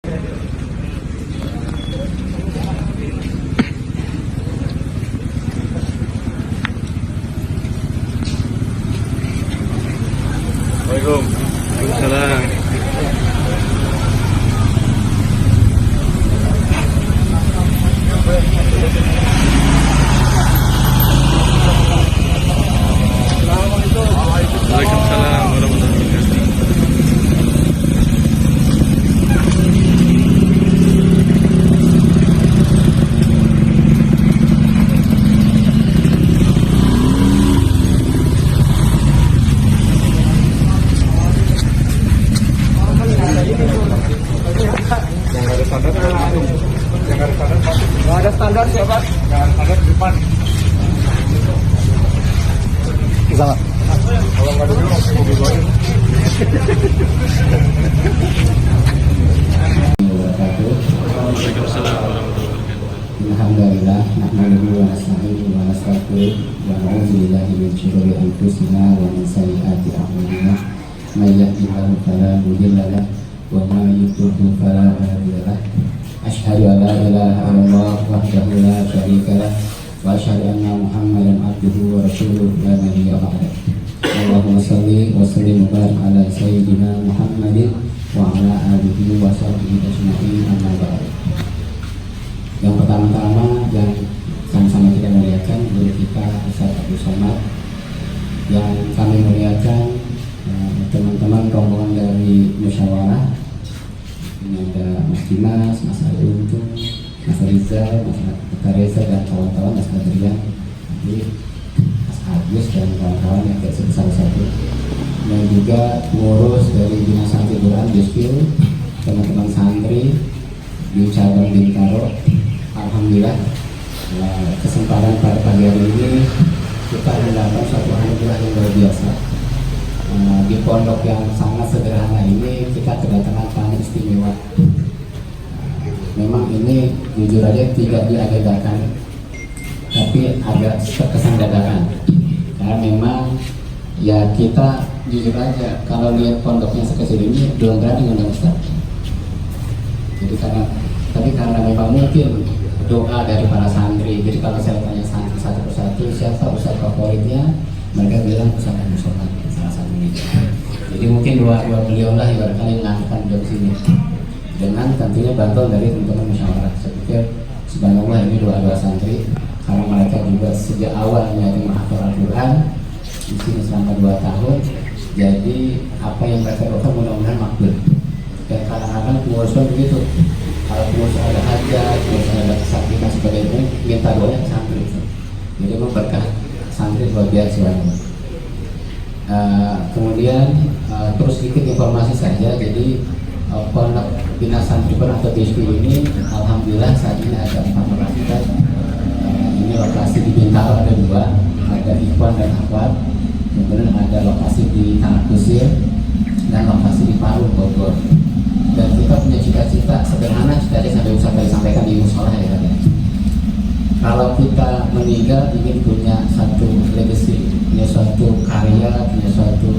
Assalamualaikum. Waalaikumsalam. Waalaikumsalam warahmatullahi wabarakatuh. Nggak ada standar siapa? Nggak ada standar di depan. Sama. Kalau nggak ada dulu, mobil gue. Waalaikumsalam warahmatullahi wabarakatuh. Alhamdulillah, nahmaduhu wa nasta'inuhu wa nastaghfiruh wa na'udzu billahi min shururi anfusina wa min sayyiati a'malina. May yahdihillahu fala mudilla lahu wa may yudlil fala hadiya lahu. Asyhadu an la ilaha illallah wahdahu la syarika lahu wa asyhadu anna Muhammadan abduhu wa rasuluhu la nabiyya ba'dahu. Allahumma shalli wa sallim wa barik ala sayyidina Muhammadin wa ala alihi wa sahbihi ajma'in, amma ba'du. Yang pertama-tama yang sama-sama kita muliakan guru kita Ustaz Abdul Somad, yang kami muliakan teman-teman rombongan dari musyawarah. Ini ada Mas Dimas, Mas Ali Untung, Mas Rizal, Mas Reza dan kawan-kawan, Mas Adrian, Mas Agus dan kawan-kawan yang tidak sebesar-satu, dan juga pengurus dari Dinas Santri Quran Dispil, teman-teman santri di cabang Bintaro. Alhamdulillah, kesempatan pada pagi hari ini kita mendapat suatu anugerah yang luar biasa. Di pondok yang sangat sederhana ini kita kedatangan tamu istimewa. Memang ini jujur aja tidak diagendakan, tapi agak terkesan dadakan. Karena memang ya kita jujur aja kalau lihat pondoknya sekecil ini belum berani ngundang Ustaz. Jadi karena memang mungkin doa dari para santri. Jadi kalau saya tanya santri satu persatu siapa Ustaz favoritnya, mereka bilang Ustaz Abdul Somad salah satunya. Jadi mungkin dua beliau lah yang barangkali mengangkat beliau di sini. Dengan tentunya bantuan dari teman-teman musyawarah. Saya pikir subhanallah ini dua santri, karena mereka juga sejak awal menjadi menghafal Al-Quran di sini selama 2 tahun. Jadi apa yang mereka doakan mudah-mudahan makbul. Dan kadang-kadang pengurus begitu. Kalau pengurus ada hajat, pengurus ada kesakitan sebagainya, minta doanya ke santri. Jadi memberkah santri luar biasa. Kemudian terus sedikit informasi saja. Jadi pondok Bina Santri atau BSP ini alhamdulillah saat ini ada 4 lokasi. Ini lokasi di Bintaro ada 2, ada Ikhwan dan Akhwat. Kemudian ada lokasi di Tanah Kusir dan lokasi di Parung, Bogor. Dan kita punya cita-cita sederhana, cita-cita sampai Ustaz tadi sampaikan di musola ya kan. Kalau kita meninggal ingin punya satu legacy, punya suatu karya, punya suatu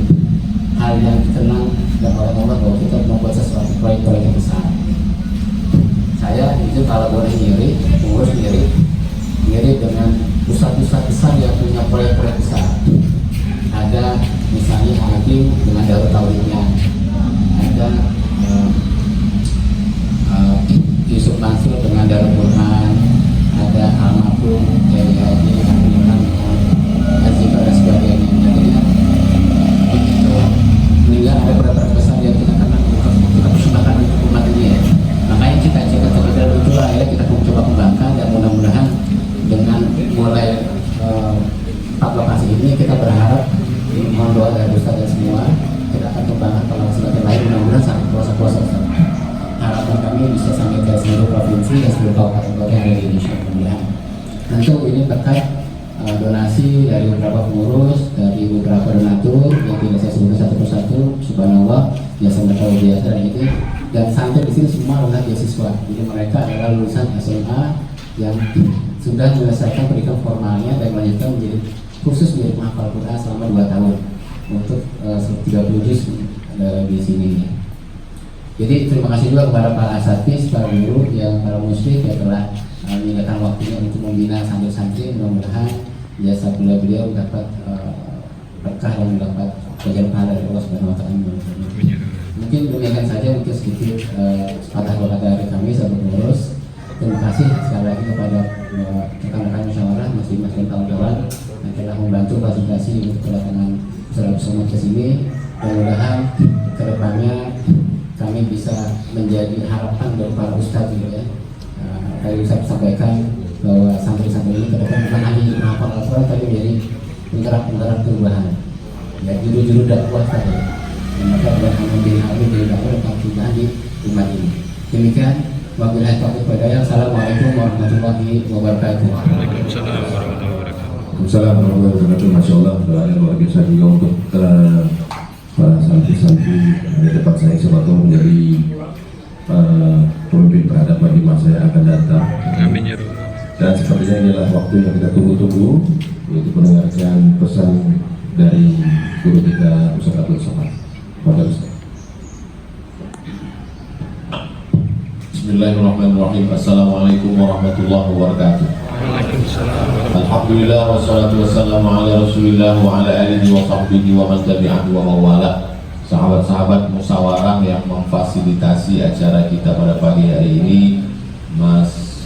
hal yang dikenang dan oleh Allah bahwa kita membuat sesuatu proyek-proyek yang besar. Saya itu kalau boleh ngiri, pengurus ngiri dengan pusat-pusat besar yang punya proyek-proyek besar. Ada misalnya Hakim dengan Darut Tauhidnya, ada Yusuf Mansur dengan Darul Burhan, ada almarhum Kiai Haji Abdurrahman Azifah dan sebagainya. Jadi itu meninggal ada beberapa besar yang kita kenal, kita persembahkan untuk umat ini ya. Makanya cita-cita terkadang itulah ya kita coba kembangkan, dan mudah-mudahan dengan mulai 4 lokasi ini kita berharap mohon doa dari Ustaz dan semua kita akan kembangkan kalau sebagai lain, mudah-mudahan sampai puasa-puasa. Harapan kami bisa sampai ke seluruh provinsi dan seluruh kabupaten kota yang ada di Indonesia. Tentu ini terkait donasi dari beberapa pengurus, dari beberapa donatur yang tidak saya sebutkan satu persatu. Subhanallah, biasa mereka biasa dan itu. Dan sampai di sini semua adalah beasiswa. Jadi mereka adalah lulusan SMA yang sudah menyelesaikan pendidikan formalnya dan melanjutkan menjadi kursus menjadi penghafal Quran selama 2 tahun untuk 30 juz di sini. Jadi terima kasih juga kepada para asatidz, para guru, yang para muslim yang telah menyediakan waktunya untuk membina santri-santri. Mudah-mudahan jasa beliau dapat berkah dan mendapat ganjaran pahala dari Allah Subhanahu wa taala. Mungkin demikian saja, mungkin sedikit sepatah dua kata dari kami sahabat pengurus. Terima kasih sekali lagi kepada rekan-rekan musyawarah, Mas Dimas dan kawan-kawan yang telah membantu fasilitasi untuk kedatangan saudara semua ke sini. Mudah-mudahan kedepannya kami bisa menjadi harapan dari para ustadz gitu ya. Tadi saya sampaikan bahwa santri-santri ini kedepan bukan hanya menghafal Al-Quran, tapi menjadi penggerak-penggerak perubahan. Ya, juru-juru dakwah tadi. Dan maka bukan hanya menjadi alim dari dakwah dan perubahan di umat ini. Demikian. Wabillahi taufiq wal hidayah. Assalamualaikum warahmatullahi wabarakatuh. Waalaikumsalam warahmatullahi wabarakatuh. Waalaikumsalam warahmatullahi wabarakatuh. Masya Allah, doanya luar biasa juga untuk para santri-santri di depan saya, siapa tahu menjadi pemimpin peradaban di masa yang akan datang. Amin ya Rabbal. Dan sepertinya inilah waktu yang kita tunggu-tunggu, yaitu mendengarkan pesan dari guru kita Ustaz Abdul Somad. Pada Ustaz. Bismillahirrahmanirrahim. Assalamualaikum warahmatullahi wabarakatuh. Waalaikumsalam. Alhamdulillah wassalatu wassalamu ala Rasulillah wa ala alihi wa sahbihi wa man tabi'ahu wa mawala. Sahabat-sahabat musyawarah yang memfasilitasi acara kita pada pagi hari ini, Mas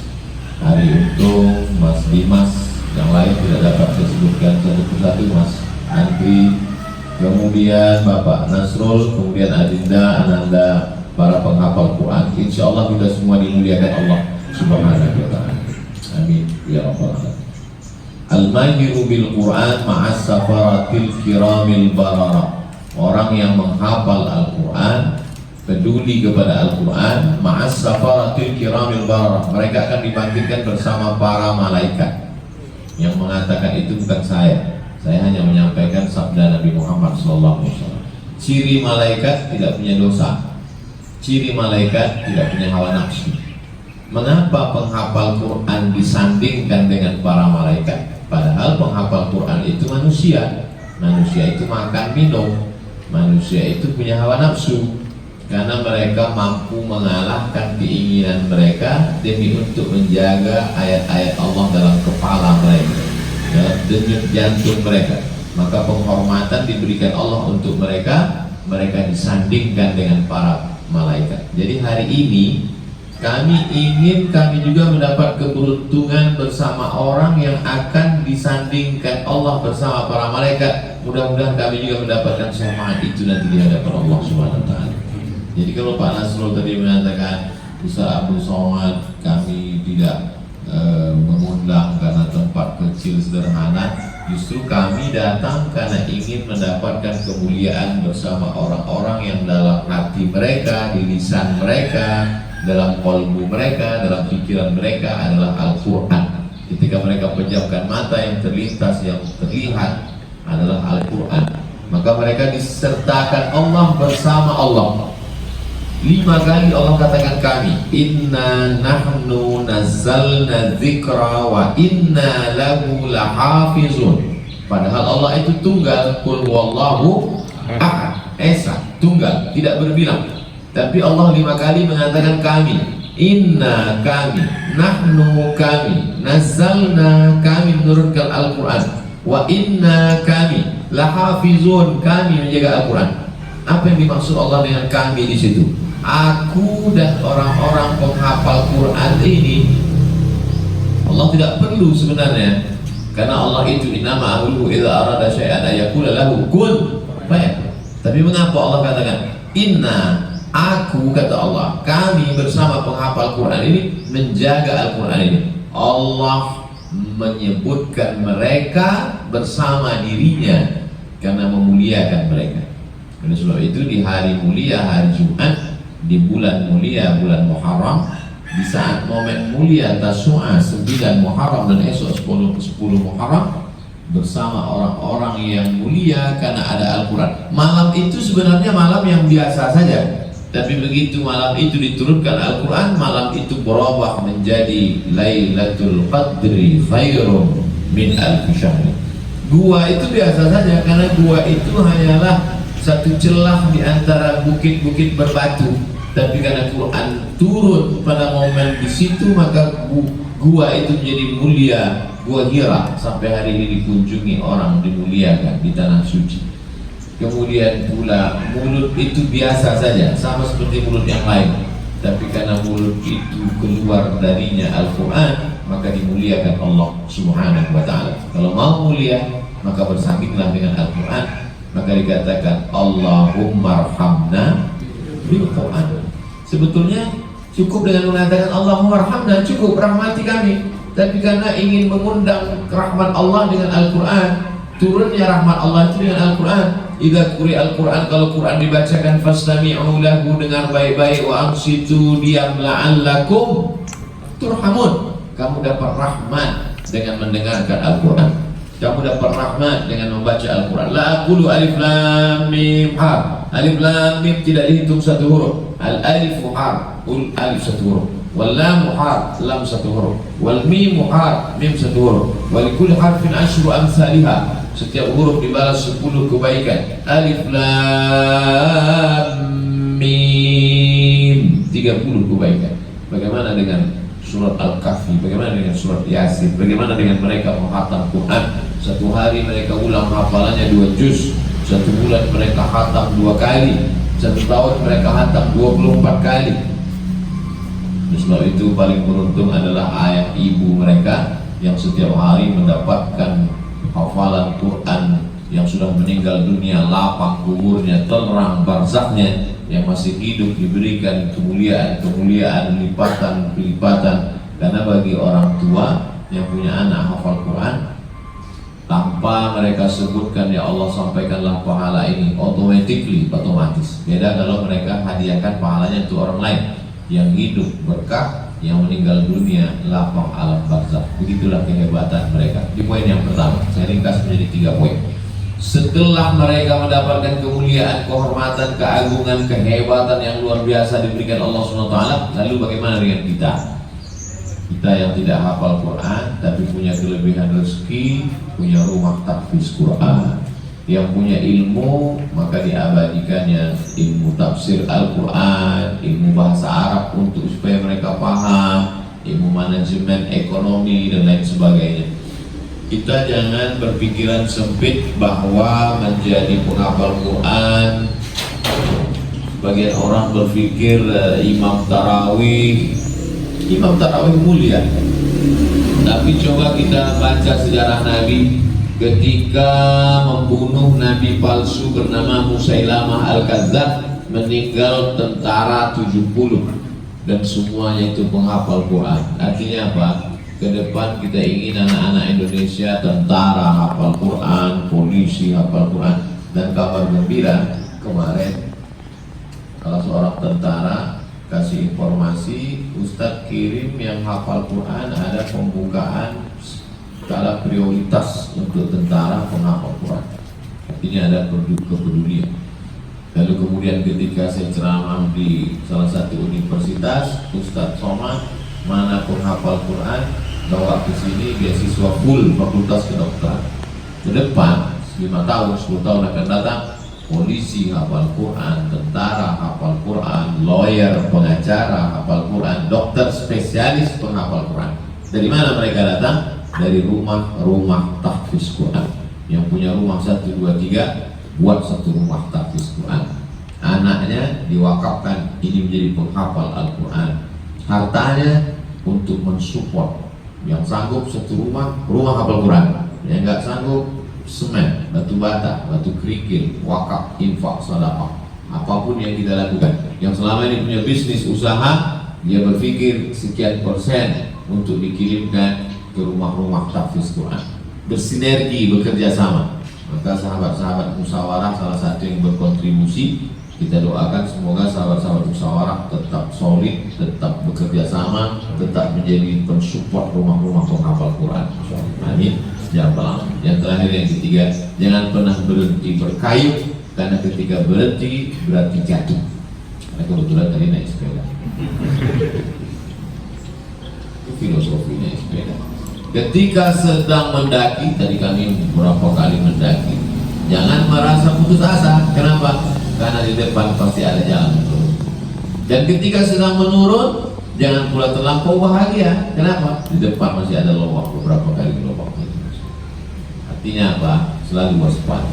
Hari Untung, Mas Dimas, yang lain tidak dapat saya sebutkan satu persatu, Mas Andri, kemudian Bapak Nasrul, kemudian Adinda, Ananda, para penghafal Quran. Insya Allah kita semua dimuliakan Allah Subhanahu wa ta'ala. Amin ya rabbal alamin. Al-mahiru bil Quran ma'as safaratil kiramil barara. Orang yang menghafal Al-Quran, peduli kepada Al-Quran, ma'as safaratil kiramil barara, mereka akan dibangkitkan bersama para malaikat. Yang mengatakan itu bukan saya hanya menyampaikan sabda Nabi Muhammad SAW. Ciri malaikat tidak punya dosa, ciri malaikat tidak punya hawa nafsu. Mengapa penghafal Quran disandingkan dengan para malaikat? Padahal penghafal Quran itu manusia. Manusia itu makan minum, manusia itu punya hawa nafsu. Karena mereka mampu mengalahkan keinginan mereka demi untuk menjaga ayat-ayat Allah dalam kepala mereka, denyut jantung mereka. Maka penghormatan diberikan Allah untuk mereka. Mereka disandingkan dengan para malaikat. Jadi hari ini kami juga mendapat keberuntungan bersama orang yang akan disandingkan Allah bersama para malaikat. Mudah-mudahan kami juga mendapatkan syafaat itu nanti di hadapan Allah Subhanahu wa taala. Jadi kalau Pak Nasrul tadi mengatakan Ustaz Abdul Somad kami tidak mengundang karena tempat kecil sederhana, justru kami datang karena ingin mendapatkan kemuliaan bersama orang-orang yang dalam hati mereka, di lisan mereka, dalam kolbu mereka, dalam pikiran mereka adalah Al-Quran. Ketika mereka pejamkan mata, yang terlintas, yang terlihat adalah Al-Quran, maka mereka disertakan Allah bersama Allah. 5 kali Allah katakan kami, inna nahnu nazzalna dzikra wa inna lahu lahafizun. Padahal Allah itu tunggal, qul huwallahu ahad, esa, tunggal, tidak berbilang. Tapi Allah 5 kali mengatakan kami, inna kami, nahnu kami, nazzalna kami menurunkan Al-Quran, wa inna kami lahafizun, kami menjaga Al-Quran. Apa yang dimaksud Allah dengan kami di situ? Aku dan orang-orang penghafal Quran ini. Allah tidak perlu sebenarnya, karena Allah itu innama amruhu idza arada syai'an ayaqula lahu kun fayakun. Tapi mengapa Allah katakan inna, aku, kata Allah, kami bersama penghafal Quran ini menjaga Al-Quran ini. Allah menyebutkan mereka bersama dirinya karena memuliakan mereka. Oleh sebab itu di hari mulia, hari Jumat, di bulan mulia, bulan Muharram, di saat momen mulia Tasu'a 9 Muharram dan esok 10 Muharram, bersama orang-orang yang mulia karena ada Al-Quran. Malam itu sebenarnya malam yang biasa saja, tapi begitu malam itu diturunkan Al-Quran, malam itu berubah menjadi Lailatul Qadri khairum min alfi syahr. Gua itu biasa saja, karena gua itu hanyalah satu celah di antara bukit-bukit berbatu. Tapi karena Quran turun pada momen di situ, maka gua itu menjadi mulia. Gua Hira sampai hari ini dikunjungi orang, dimuliakan di tanah suci. Kemudian pula mulut itu biasa saja, sama seperti mulut yang lain. Tapi karena mulut itu keluar darinya Al-Quran, maka dimuliakan Allah Subhanahu wa ta'ala. Kalau mau mulia, maka bersambunglah dengan Al-Quran. Maka dikatakan Allahumma arhamna bil Quran. Sebetulnya cukup dengan mengatakan Allahumma arhamna, cukup rahmati kami. Tapi karena ingin mengundang rahmat Allah dengan Al-Quran, turunnya rahmat Allah itu dengan Al-Quran. Idza quri Al-Quran, kalau Quran dibacakan fastami'u lahu, dengar baik-baik, wa ansitu, diam, la'allakum turhamun. Kamu dapat rahmat dengan mendengarkan Al-Quran. Kamu dapat rahmat dengan membaca Al-Quran. La aqulu alif lam mim har. Alif lam mim tidak dihitung satu huruf. Al alif har, ul alif satu huruf. Wal lam har, lam satu huruf. Wal mim har, mim satu huruf. Wa likulli harfin asyru amsalha. Setiap huruf dibalas 10 kebaikan. Alif lam mim, 30 kebaikan. Bagaimana dengan surat Al-Kahfi? Bagaimana dengan surat Yasin? Bagaimana dengan mereka menghatam Quran? Satu hari mereka ulang hafalannya 2 juz. Satu bulan mereka hatam 2 kali. Satu tahun mereka hatam 24 kali. Sebab itu paling beruntung adalah ayah ibu mereka yang setiap hari mendapatkan hafalan Quran, yang sudah meninggal dunia lapang kuburnya, terang barzaknya, yang masih hidup diberikan kemuliaan lipatan. Karena bagi orang tua yang punya anak hafal Quran, tanpa mereka sebutkan ya Allah sampaikanlah pahala ini, otomatis. Beda kalau mereka hadiahkan pahalanya untuk orang lain yang hidup berkah, yang meninggal dunia lapang alam barzakh. Begitulah kehebatan mereka. Di poin yang pertama, saya ringkas menjadi 3 poin. Setelah mereka mendapatkan kemuliaan, kehormatan, keagungan, kehebatan yang luar biasa diberikan Allah SWT, lalu bagaimana dengan kita? Kita yang tidak hafal Quran tapi punya kelebihan rezeki, punya rumah tahfiz Quran. Yang punya ilmu, maka diabadikannya ilmu tafsir Al-Quran, ilmu bahasa Arab untuk supaya mereka paham, ilmu manajemen ekonomi dan lain sebagainya. Kita jangan berpikiran sempit bahwa menjadi penghafal Quran. Sebagian orang berpikir imam tarawih mulia. Tapi coba kita baca sejarah Nabi. Ketika membunuh nabi palsu bernama Musailamah Al-Kadzdzab, meninggal tentara 70 dan semuanya itu penghafal Quran. Artinya apa? Ke depan kita ingin anak-anak Indonesia tentara hafal Quran, polisi hafal Quran. Dan kabar gembira kemarin, kalau seorang tentara kasih informasi, Ustadz kirim yang hafal Quran, ada pembukaan skala prioritas untuk tentara penghafal Quran. Artinya ada kepedulian. Lalu kemudian ketika saya ceramah di salah satu universitas, Ustadz Somad, mana penghafal Quran, bawa ke sini beasiswa full fakultas kedokteran. Ke depan 5 tahun, 10 tahun akan datang, polisi hafal Quran, tentara hafal Quran, lawyer, pengacara hafal Quran, dokter spesialis penghafal Quran. Dari mana mereka datang? Dari rumah-rumah tahfiz Quran. Yang punya rumah 1, 2, 3 buat satu rumah tahfiz Quran. Anaknya diwakafkan ini menjadi penghafal Al-Quran. Hartanya untuk mensupport yang sanggup satu rumah hafal Quran, yang nggak sanggup semen, batu bata, batu kerikil, wakaf, infak, sedekah, apapun yang kita lakukan. Yang selama ini punya bisnis usaha, dia berpikir sekian persen untuk dikirimkan ke rumah-rumah tahfiz Quran. Bersinergi, bekerja sama. Maka sahabat-sahabat musyawarah salah satu yang berkontribusi. Kita doakan semoga sahabat-sahabat musyawarah tetap solid, tetap bekerja sama, tetap menjadi pensupport rumah-rumah penghafal Quran. Amin. Yang terakhir, yang ketiga, jangan pernah berhenti berkayuh, karena ketika berhenti berarti jatuh. Karena kebetulan tadi naik sepeda. Itu filosofi naik sepeda. Ketika sedang mendaki, tadi kami beberapa kali mendaki, jangan merasa putus asa. Kenapa? Karena di depan pasti ada jalan turun. Dan ketika sedang menurun, jangan pula terlampau bahagia. Kenapa? Di depan masih ada lubang, beberapa kali lubang. Artinya apa? Selalu waspada,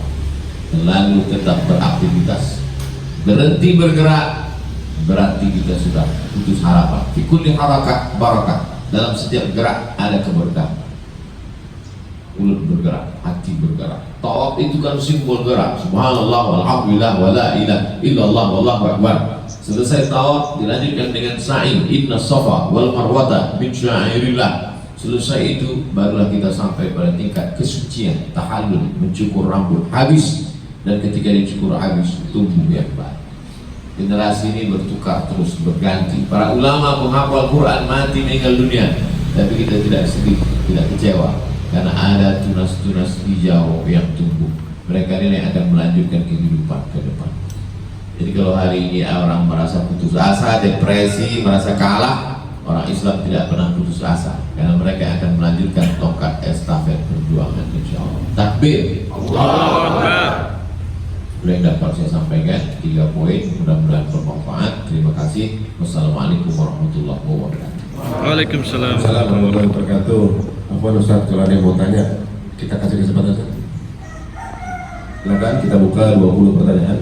selalu tetap beraktivitas. Berhenti bergerak berarti kita sudah putus harapan. Fi kulli harakat barakah. Dalam setiap gerak ada keberkahan. Mulut bergerak, hati bergerak. Tawaf itu kan simbol gerak. Subhanallah walhamdulillah wala ilaha illallah wallahu akbar. Selesai tawaf dilanjutkan dengan sa'i. Inna safa wal marwata min syairillah. Selesai itu barulah kita sampai pada tingkat kesucian, tahallul, mencukur rambut habis. Dan ketika dicukur habis, tumbuh yang baru. Generasi ini bertukar terus, berganti. Para ulama penghafal Quran mati meninggal dunia, tapi kita tidak sedih, tidak kecewa, karena ada tunas-tunas hijau yang tumbuh. Mereka ini yang akan melanjutkan kehidupan ke depan. Jadi kalau hari ini orang merasa putus asa, depresi, merasa kalah, orang Islam tidak pernah putus asa, karena mereka akan melanjutkan tongkat estafet perjuangan, insya Allah. Takbir, Allahu Akbar. Yang dapat saya sampaikan 3 poin, mudah-mudahan bermanfaat. Terima kasih. Wassalamualaikum warahmatullahi wabarakatuh. Waalaikumsalam Assalamualaikum warahmatullahi wabarakatuh. Apa Ustaz, kalau ada yang mau tanya, kita kasih kesempatan Ustaz. Silakan kita buka 20 pertanyaan.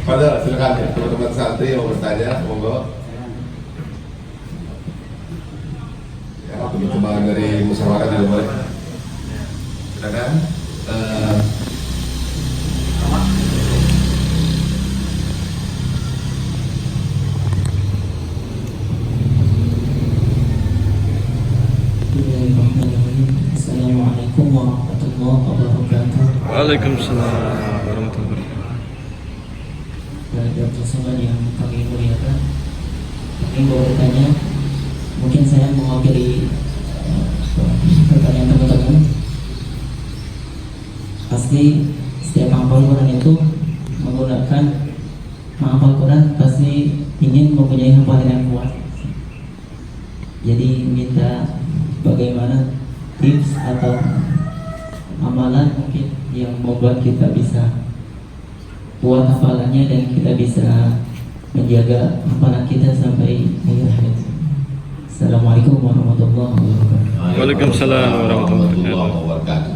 Padahal silakan ya, teman-teman santri yang mau bertanya, monggo. Ya, teman-teman dari musyawarah tidak boleh. Silakan. Assalamualaikum warahmatullahi wabarakatuh. Waalaikumsalam warahmatullahi wabarakatuh. Dr. Sobat yang kami muliakan, kami mau bertanya, mungkin saya mewakili pertanyaan teman-teman. Pasti setiap menghafal Quran itu menggunakan menghafal Quran pasti ingin mempunyai hafalan yang kuat. Jadi minta bagaimana tips atau amalan mungkin yang membuat kita bisa kuat hafalannya dan kita bisa menjaga hafalan kita sampai akhir hayat. Assalamualaikum warahmatullahi wabarakatuh. Waalaikumsalam warahmatullahi wabarakatuh.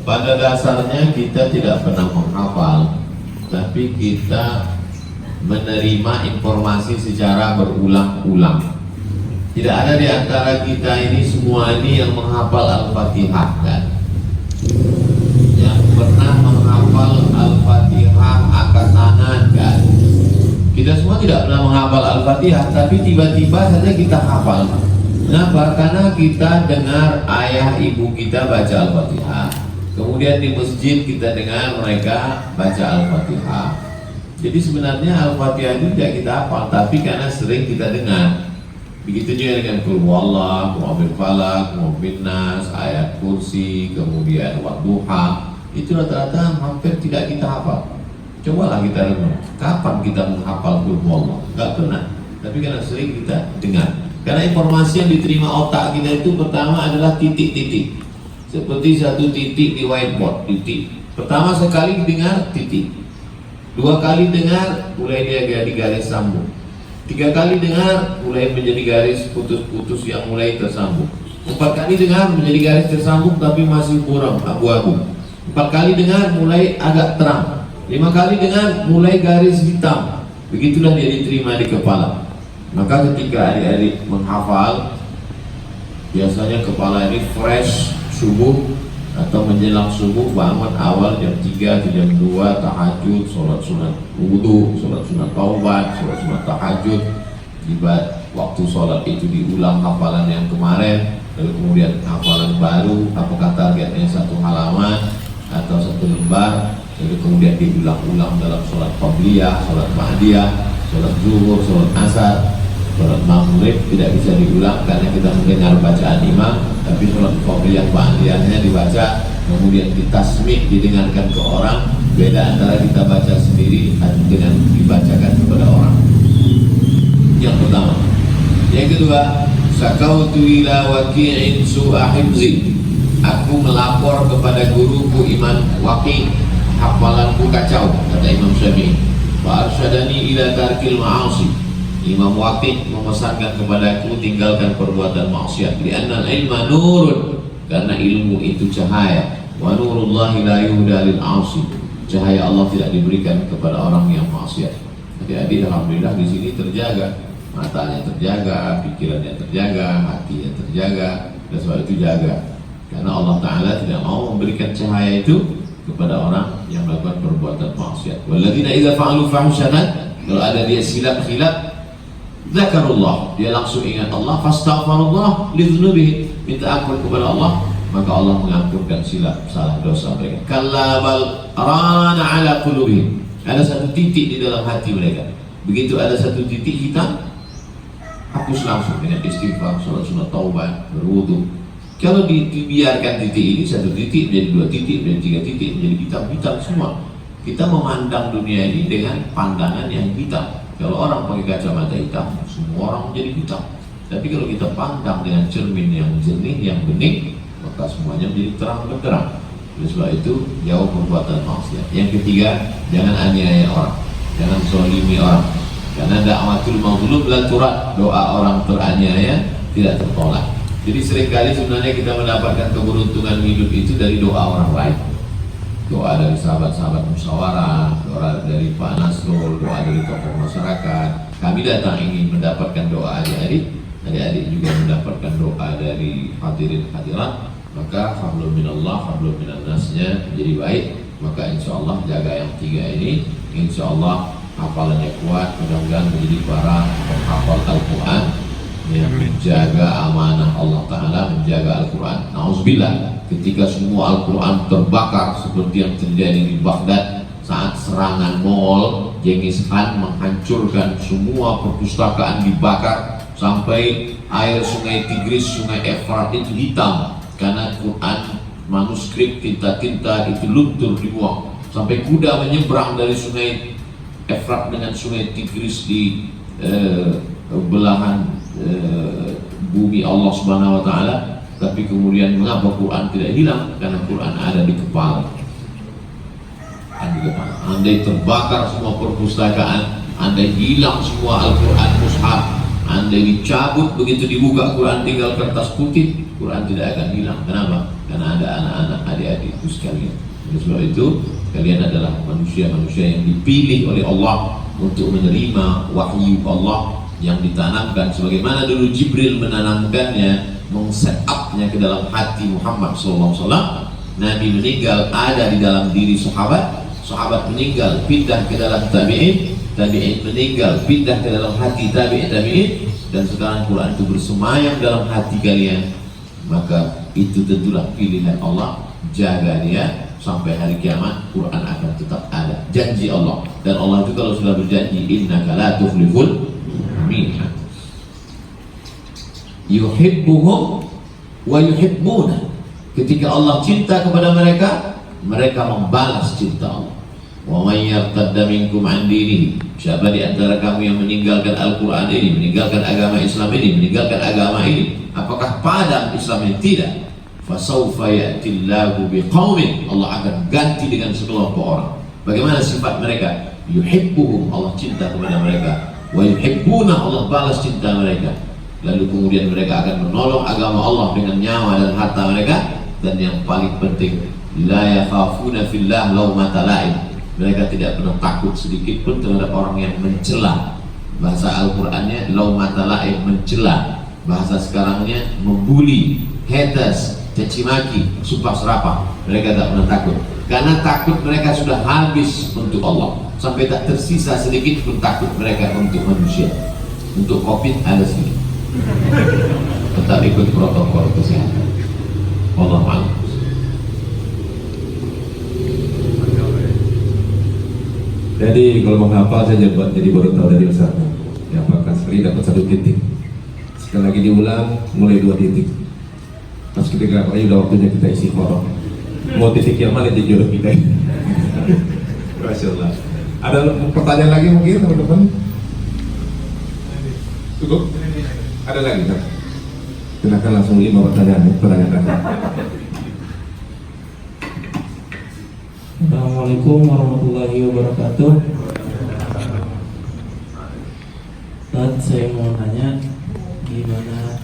Pada dasarnya kita tidak pernah menghafal, tapi kita menerima informasi secara berulang-ulang. Tidak ada di antara kita ini semua ini yang menghafal Al-Fatihah, kan? Yang pernah menghafal Al-Fatihah angkat tangan, kan? Kita semua tidak pernah menghafal Al-Fatihah, tapi tiba-tiba saja kita hafal. Kenapa? Karena kita dengar ayah ibu kita baca Al-Fatihah. Kemudian di masjid kita dengar mereka baca Al-Fatihah. Jadi sebenarnya Al-Fatihah itu tidak kita hafal, tapi karena sering kita dengar. Begitu juga dengan Qul huwallah, Qul falaq, Qul nas, ayat kursi, kemudian wadduha. Itu rata-rata hampir tidak kita hafal. Cobalah kita renung, kapan kita menghafal Qul huwallah? Enggak pernah. Tapi karena sering kita dengar. Karena informasi yang diterima otak kita itu pertama adalah titik-titik. Seperti satu titik di whiteboard, titik. Pertama sekali dengar titik. 2 kali dengar mulai dia jadi garis sambung. 3 kali dengar mulai menjadi garis putus-putus yang mulai tersambung. 4 kali dengar menjadi garis tersambung tapi masih kurang, abu-abu. 4 kali dengar mulai agak terang. 5 kali dengar mulai garis hitam. Begitulah dia diterima di kepala. Maka ketika adik-adik menghafal, biasanya kepala ini fresh subuh atau menjelang subuh, bangun awal jam 3 ke jam 2 tahajud, sholat sunat wudu, sholat sunat taubat, sholat sunat tahajud. Di waktu sholat itu diulang hafalan yang kemarin, lalu kemudian hafalan baru, apakah targetnya 1 halaman atau 1 lembar, lalu kemudian diulang-ulang dalam sholat qabliyah, sholat ba'diyah, sholat zuhur, sholat asar. Sholat maghrib tidak bisa diulang karena kita mendengar bacaan imam, tapi sholat qabliyah ba'diyahnya dibaca, kemudian ditasmih, didengarkan ke orang. Beda antara kita baca sendiri dengan dibacakan kepada orang. Yang pertama. Yang kedua, sakautu ila waqi'in su'a hifzi. Aku melapor kepada guruku Imam Waqi' hafalanku kacau, kata Imam Syafi'i. Wa arsyadani ila tarkil ma'asi. Imam Waqid memesankan kepadaku tinggalkan perbuatan maksiat. Li'anna al-ilma nurun, karena ilmu itu cahaya. Wa nurullahi la yuhda lil 'asi. Cahaya Allah tidak diberikan kepada orang yang maksiat. Jadi alhamdulillah di sini terjaga, matanya terjaga, pikirannya terjaga, hatinya terjaga, dan sebab itu jaga. Karena Allah Ta'ala tidak mau memberikan cahaya itu kepada orang yang melakukan perbuatan maksiat. Walladzina idza fa'alu fahisyatan, kalau ada dia silap-silap, zakarullah, dia langsung ingat Allah, fastaghfirullah lidzunubihi, minta ampun kepada Allah, maka Allah mengampunkan silap salah dosa mereka. Kalla bal rana ala qulubihim, ada satu titik di dalam hati mereka. Begitu ada satu titik hitam, hapus langsung dengan istighfar, salat sunat taubat, berwudu. Kalau dibiarkan titik ini satu titik menjadi dua titik menjadi tiga titik menjadi hitam-hitam semua. Kita memandang dunia ini dengan pandangan yang hitam. Kalau orang pakai kacamata hitam, semua orang menjadi hitam. Tapi kalau kita pandang dengan cermin yang jernih, yang bening, maka semuanya menjadi terang benderang. Oleh sebab itu, jauh perbuatan maksiat. Yang ketiga, jangan aniaya orang, jangan zalimi orang. Karena da'watul mazlum la turad, doa orang teraniaya tidak tertolak. Jadi seringkali sebenarnya kita mendapatkan keberuntungan hidup itu dari doa orang lain. Doa dari sahabat-sahabat musyawarah, doa dari Pak Nasrul, doa dari tokoh masyarakat. Kami datang ingin mendapatkan doa adik-adik, adik-adik juga mendapatkan doa dari hadirin hadirat. Maka hablum minallah, hablum minannasnya menjadi baik. Maka insya Allah jaga yang tiga ini, insya Allah hafalannya kuat, mudah-mudahan menjadi para penghafal Al-Quran yang menjaga amanah Allah Ta'ala, menjaga Al-Quran. Nauzubillah, ketika semua Al-Quran terbakar seperti yang terjadi di Baghdad saat serangan Mongol, Genghis Khan menghancurkan semua perpustakaan, dibakar sampai air sungai Tigris, sungai Efrat itu hitam karena Quran, manuskrip, tinta-tinta itu luntur dibuang, sampai kuda menyeberang dari sungai Efrat dengan sungai Tigris di belahan bumi Allah Subhanahu wa Ta'ala. Tapi kemudian mengapa Quran tidak hilang? Karena Quran ada di kepala. Andai terbakar semua perpustakaan, andai hilang semua Al-Quran mushaf, andai dicabut begitu dibuka Quran tinggal kertas putih, Quran tidak akan hilang. Kenapa? Karena ada anak-anak, adik-adik itu sekalian. Oleh sebab itu kalian adalah manusia-manusia yang dipilih oleh Allah untuk menerima wahyu Allah yang ditanamkan sebagaimana dulu Jibril menanamkannya, meng-set-up-nya ke dalam hati Muhammad SAW. Nabi meninggal ada di dalam diri sahabat, sahabat meninggal pindah ke dalam tabi'in, tabi'in meninggal pindah ke dalam hati tabi'in, dan sekarang Quran itu bersemayam dalam hati kalian. Maka itu tentulah pilihan Allah. Jaga dia sampai hari kiamat, Quran akan tetap ada, janji Allah. Dan Allah itu kalau sudah berjanji, innaka la tuflihul mi'ad. Yuhibbuhum wa yuhibbuna. Ketika Allah cinta kepada mereka, mereka membalas cinta Allah. Wa may yartadda minkum an dinihi, siapa di antara kamu yang meninggalkan Al-Quran ini, meninggalkan agama Islam ini, meninggalkan agama ini, apakah padam Islam ini? Tidak. Fasawfa ya'tillahu biqaumin, Allah akan ganti dengan sekelompok orang. Bagaimana sifat mereka? Yuhibbuhum, Allah cinta kepada mereka. Wa yuhibbuna, Allah balas cinta mereka. Lalu kemudian mereka akan menolong agama Allah dengan nyawa dan harta mereka. Dan yang paling penting, la yakhafuna fillah laumata la'im, mereka tidak pernah takut sedikit pun terhadap orang yang mencela. Bahasa Al-Qur'annya laumata la'im, mencela. Bahasa sekarangnya membuli, haters, caci maki, sumpah serapah. Mereka tak pernah takut, karena takut mereka sudah habis untuk Allah, sampai tak tersisa sedikit pun takut mereka untuk manusia. Untuk COVID ada sedikit, tetap ikut protokol kesehatan. Allah maaf. Jadi kalau menghafal saya jadi baru tahu dari Ustaz. Ya, apakah sekali dapat 1 titik, sekali lagi diulang mulai 2 titik. Pas ketika kali udah waktunya kita isi foto. Mau titik yang mana di jodoh kita? Masya Allah. Ada pertanyaan lagi mungkin teman-teman? Cukup? Ada lagi kan? Silakan langsung 5 pertanyaan tadi. Assalamualaikum warahmatullahi wabarakatuh. Ustaz, saya mau tanya gimana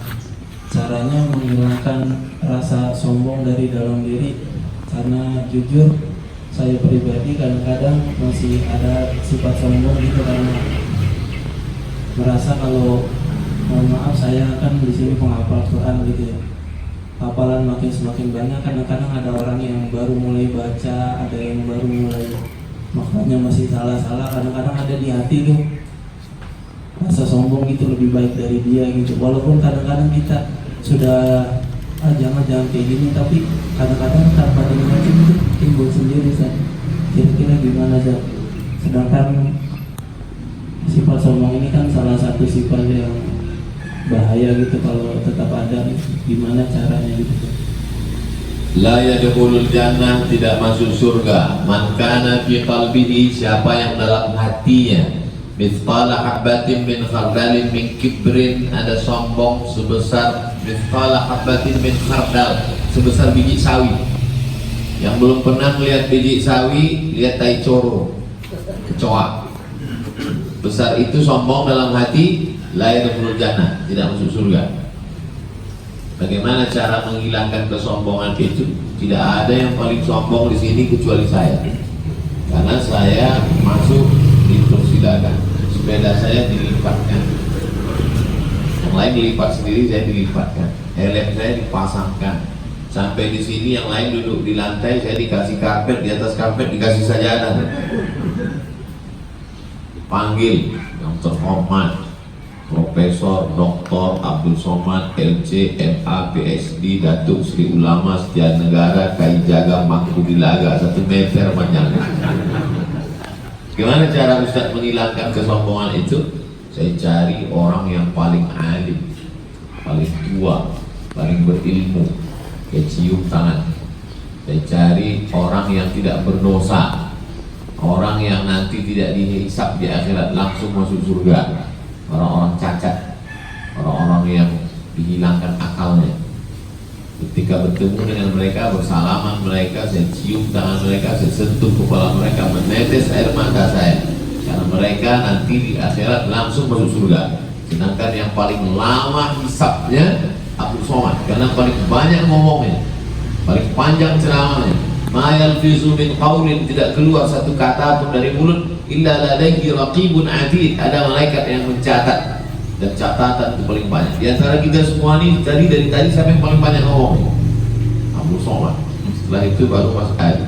caranya menghilangkan rasa sombong dari dalam diri, karena jujur saya pribadi kadang-kadang masih ada sifat sombong gitu, karena merasa kalau mohon maaf saya kan di sini penghafal Quran gitu ya, hafalan semakin banyak, kadang-kadang ada orang yang baru mulai baca, ada yang baru mulai maknanya masih salah-salah, kadang-kadang ada di hati tuh rasa sombong gitu, lebih baik dari dia gitu, walaupun kadang-kadang kita sudah jangan kayak gini, tapi kadang-kadang tanpa diingat itu timbul sendiri Zat. Kira-kira gimana Zat? Sedangkan sifat sombong ini kan salah satu sifat yang bahaya gitu kalau tetap ada, gimana caranya gitu. La yadkhulul jannah, tidak masuk surga, man kana fi qalbihi, siapa yang dalam hatinya mithqala habatin min khardalin min kibrin, ada sombong sebesar mithqala habatin min khardal, sebesar biji sawi. Yang belum pernah melihat biji sawi, lihat tai coro, kecoa besar itu, sombong dalam hati, la yadkhulul jannah, tidak masuk surga. Bagaimana cara menghilangkan kesombongan itu? Tidak ada yang paling sombong di sini kecuali saya, karena saya masuk dipersilakan, sepeda saya dilipatkan, yang lain dilipat sendiri, saya dilipatkan, helm saya dipasangkan, sampai di sini yang lain duduk di lantai, saya dikasih karpet, di atas karpet dikasih sajadah. Panggil yang terhormat Profesor Dr. Abdul Somad LC MA PhD Datuk Sri Ulama Setia Negara Kai Jaga Mangku Dilaga, 1 meter panjangnya. Gimana cara Ustaz menghilangkan kesombongan itu? Saya cari orang yang paling alim, paling tua, paling berilmu, saya cium tangan. Saya cari orang yang tidak berdosa, orang yang nanti tidak dihisab di akhirat, langsung masuk surga. Orang-orang cacat, orang-orang yang dihilangkan akalnya. Ketika bertemu dengan mereka, bersalaman mereka, saya cium tangan mereka, saya sentuh kepala mereka, menetes air mata saya, karena mereka nanti di akhirat langsung masuk surga. Sedangkan yang paling lama hisabnya Abdul Somad, karena paling banyak ngomongnya, paling panjang ceramahnya. Ma yalfizu min qaulin, tidak keluar satu kata pun dari mulut, illa ladaihi raqibun atid, ada malaikat yang mencatat, dan catatan itu paling banyak. Di antara kita semua ini dari tadi siapa yang paling banyak ngomong? Abdul Somad. Setelah itu baru Mas Adi.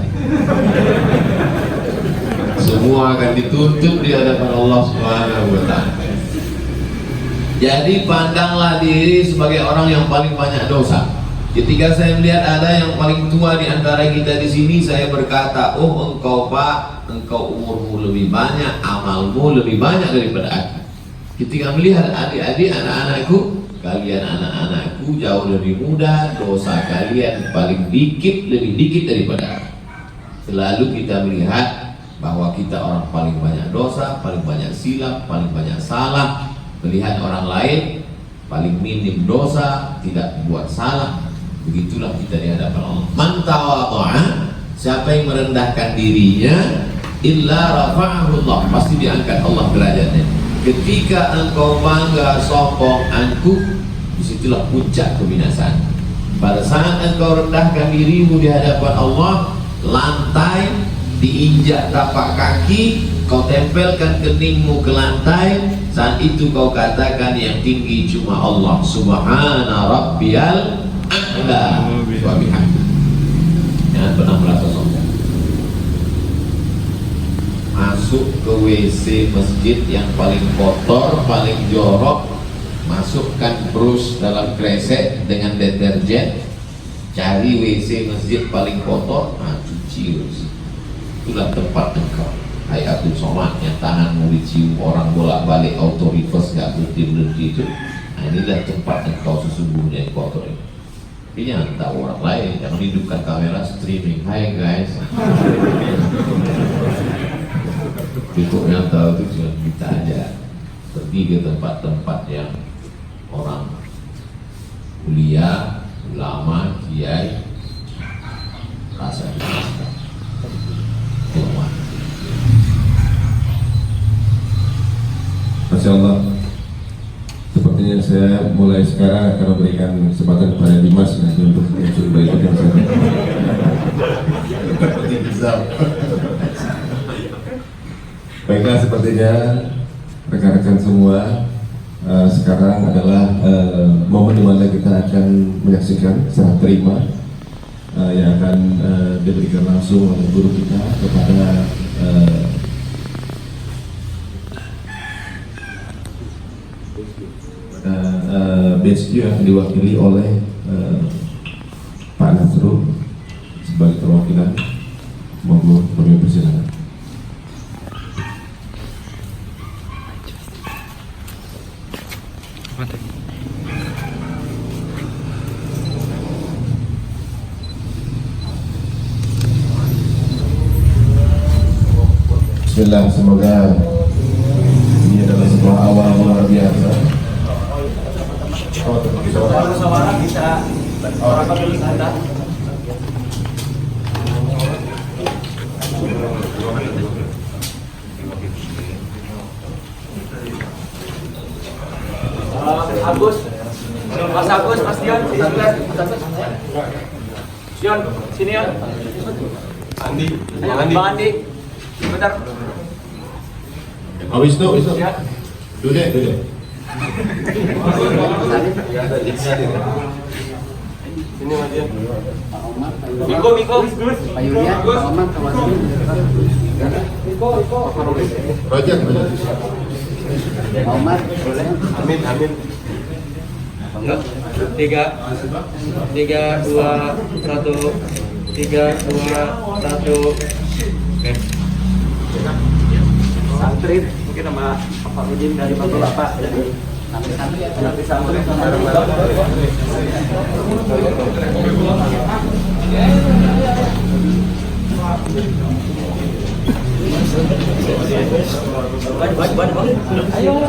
Semua akan dituntut di hadapan Allah Subhanahu wa Ta'ala. Jadi pandanglah diri sebagai orang yang paling banyak dosa. Ketika saya melihat ada yang paling tua di antara kita di sini, saya berkata, oh engkau Pak, engkau umurmu lebih banyak, amalmu lebih banyak daripada aku. Ketika melihat adik-adik, anak-anakku, kalian anak-anakku jauh lebih muda, dosa kalian paling dikit, lebih dikit daripada aku. Selalu kita melihat bahwa kita orang paling banyak dosa, paling banyak silap, paling banyak salah. Melihat orang lain paling minim dosa, tidak buat salah. Begitulah kita di hadapan Allah. Man tawadha'a, siapa yang merendahkan dirinya, illa rafa'ahu Allah, pasti diangkat Allah derajatnya. Ketika engkau bangga, sombong, angkuh, disitulah puncak kebinasaan. Pada saat engkau rendahkan dirimu di hadapan Allah, lantai diinjak tapak kaki, kau tempelkan keningmu ke lantai, saat itu kau katakan yang tinggi cuma Allah. Subhana rabbiyal a'la wa bihamdi. Jangan pernah merasa sombong. Masuk ke WC masjid yang paling kotor, paling jorok, masukkan brus dalam kresek dengan deterjen, cari WC masjid paling kotor, cuci. Itulah tempat engkau, hai Abdul Somad, yang tanganmu dicium orang bolak-balik auto reverse gak berhenti itu. Nah, inilah tempat engkau sesungguhnya yang kotor ini. Ini jangan tahu orang lain, jangan hidupkan kamera streaming. Hai guys, cukup yang tahu itu cuma kita aja. Pergi ke tempat-tempat yang orang kuliah, ulama, kiai, rasa kita. Masya Allah. Sepertinya saya mulai sekarang akan memberikan kesempatan kepada Dimas untuk berikut yang saya. Baiklah, sepertinya rekan-rekan semua, sekarang adalah momen di mana kita akan menyaksikan serah terima yang akan diberikan langsung oleh guru kita kepada BSQ yang diwakili oleh Pak Nasrul sebagai perwakilan. Monggo, kami persilakan. Bismillah, semoga ini adalah sebuah awal luar biasa. Musyawarah bisa orang kami Anda. Agus, Mas Agus, Mas Dion, Dion, sini ya. Andi, Bang Andi, bentar. Oh, Wisnu. Dudek. Sini Mas Dion. Miko. Pak Yulia, Pak Omar, kawasan. Miko. Rojak. Pak Omar, boleh? Amin. 3, 2, 1. Oke. Santri mungkin sama Pak Farudin dari Batu Lapa dari santri. Ayo.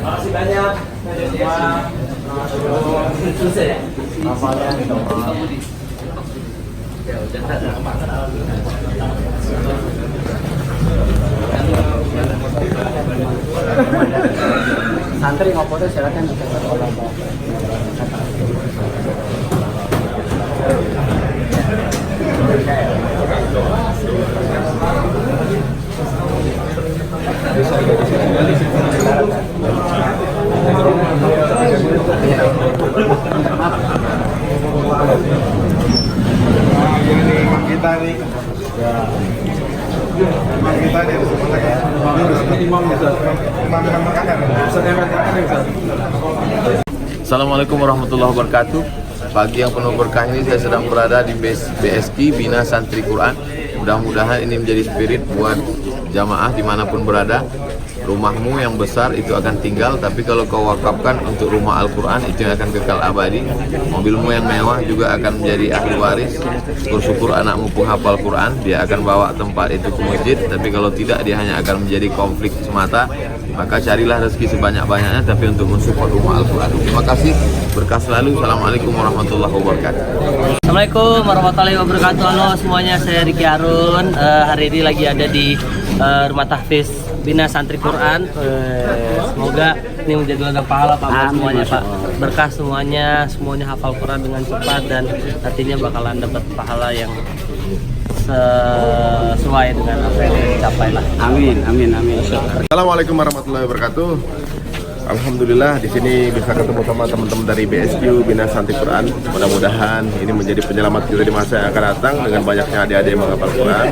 Makasih banyak. Selesai ya? Santri mau foto silakan dicatat oleh Bapak. Kita nih Assalamualaikum warahmatullahi wabarakatuh. Pagi yang penuh berkah ini saya sedang berada di BSQ Bina Santri Quran. Mudah-mudahan ini menjadi spirit buat jamaah dimanapun berada. Rumahmu yang besar itu akan tinggal, tapi kalau kau wakafkan untuk rumah Al-Quran itu yang akan kekal abadi. Mobilmu yang mewah juga akan menjadi ahli waris. Syukur-syukur anakmu penghafal Quran, dia akan bawa tempat itu ke masjid, tapi kalau tidak dia hanya akan menjadi konflik semata. Maka carilah rezeki sebanyak-banyaknya, tapi untuk mensupport rumah Al-Quran. Terima kasih, berkah selalu. Assalamualaikum warahmatullahi wabarakatuh. Assalamualaikum warahmatullahi wabarakatuh. Halo semuanya, saya Riki Harun. Hari ini lagi ada di Rumah Tahfiz Bina Santri Quran. Semoga ini menjadi ladang pahala Pak buat semuanya Pak. Berkah semuanya hafal Quran dengan cepat dan nantinya bakalan dapat pahala yang sesuai dengan apa yang dicapai lah. Amin. Assalamualaikum warahmatullahi wabarakatuh. Alhamdulillah di sini bisa ketemu sama teman-teman dari BSQ Bina Santri Quran. Mudah-mudahan ini menjadi penyelamat kita di masa yang akan datang dengan banyaknya adik-adik yang menghafal Quran,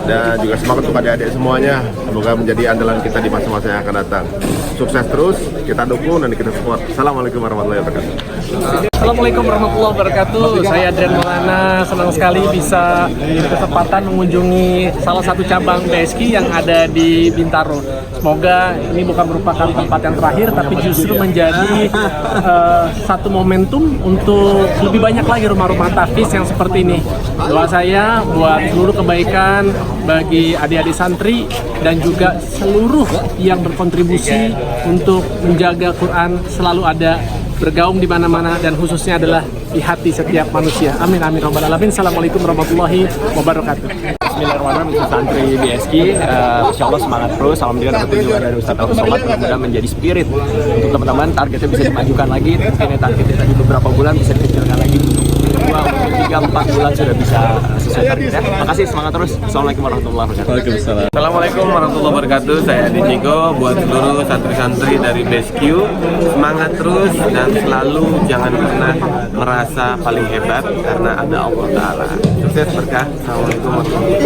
dan juga semangat untuk adik-adik semuanya. Semoga menjadi andalan kita di masa-masa yang akan datang. Sukses terus, kita dukung dan kita support. Assalamualaikum warahmatullahi wabarakatuh. Assalamualaikum warahmatullahi wabarakatuh. Saya Adrian Maulana, senang sekali bisa berkesempatan mengunjungi salah satu cabang BSQ yang ada di Bintaro. Semoga ini bukan merupakan tempat yang terakhir, tapi justru menjadi satu momentum untuk lebih banyak lagi rumah-rumah tahfiz yang seperti ini. Doa saya buat seluruh kebaikan bagi adik-adik santri dan juga seluruh yang berkontribusi untuk menjaga Quran selalu ada, bergaung di mana-mana, dan khususnya adalah di hati setiap manusia. Amin amin robbal alamin. Assalamualaikum warahmatullahi wabarakatuh. Bismillahirrahmanirrahim, santri BSQ, insya Allah semangat terus. Alhamdulillah dapat tunjukan dari Ustadz Abu Somad, mudah-mudahan menjadi spirit untuk teman-teman. Targetnya bisa dimajukan lagi, mungkin targetnya tadi beberapa bulan bisa dikecilkan lagi, 2, 3, 4 bulan sudah bisa sesuai targetnya. Terima kasih, semangat terus. Assalamualaikum warahmatullahi wabarakatuh. Waalaikumsalam. Assalamualaikum warahmatullahi wabarakatuh. Saya Adi Ciko, buat seluruh santri-santri dari BSQ, semangat terus dan selalu jangan pernah merasa paling hebat karena ada Allah Ta'ala. Sukses, berkah. Assalamualaikum warahmatullahi wabarakatuh.